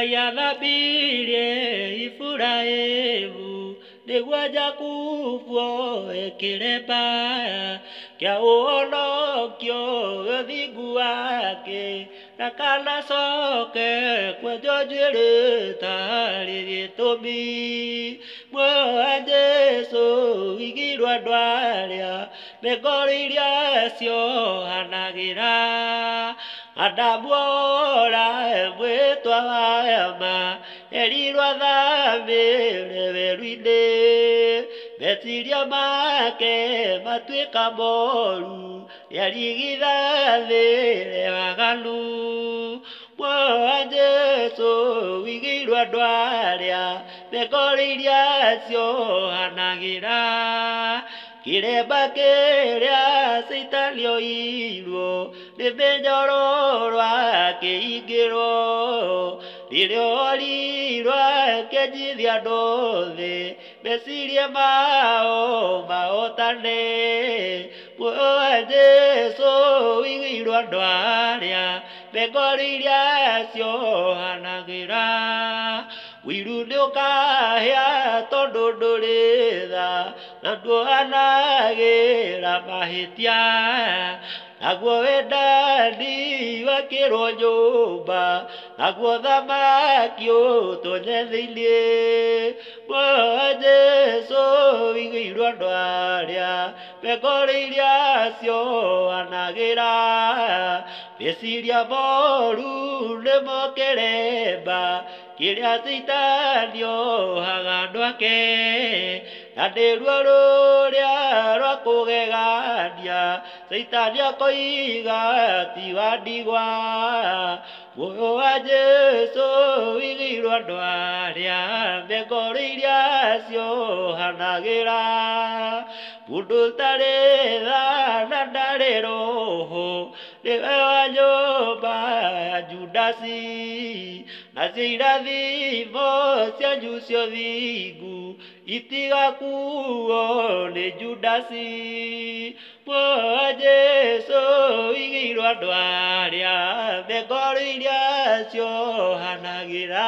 Yathambirie Ifuraĩmu nĩguo Jakubu ekĩre mbaya kĩa ũhonokio gĩthingu wake na kanacoke kwenjwo njuĩrĩ tarĩ gĩtũmi. Muoyo wa Jesũ wigirwo andũ arĩa ngoro iria ciohanagĩra. Adamu ora mwĩtwa wayama erirwo athamĩre werũ-inĩ, meciria make matuĩka moru nĩarigithathĩre waganu. Muoyo wa Jesũ wigirwo andũ arĩa ngoro iria ciohanagĩra. Kĩremba kĩrĩa Saitani oirwo nĩ mĩnyororo akĩingĩrwo, rĩrĩa orirwo akĩnjithia andũ thĩ meciria mao mahotane. Muoyo wa Jesũ wigirwo andũ arĩa ngoro iria ciohanagĩra. Wiru nĩũkahĩa tondũ ndũrĩ tha na nduohanagĩra mahĩtia. Naguo wendani wakĩrwo nyũmba, naguo thamaki ũtonye thĩinĩ. Muoyo wa Jesũ wigirwo andũ arĩa ngoro iria ciohanagĩra. Meciria moru nĩmo kĩremba kĩrĩa Saitani ohaga andũ ake, na nĩruo rũrĩa rwa kũgegania Saitani akoiga ti wa ndigwa. Muoyo wa Jesũ wigirwo andũ arĩa ngoro iria ciohanagĩra. Mũndũ ũtarĩ tha na ndarĩ roho nĩwe wa nyũmba ya Judasi, nacio irathimo cianyu cia ũthingu itigakuo nĩ Judasi. Muoyo wa Jesũ wigirwo andũ arĩa ngoro iria ciohanagĩra.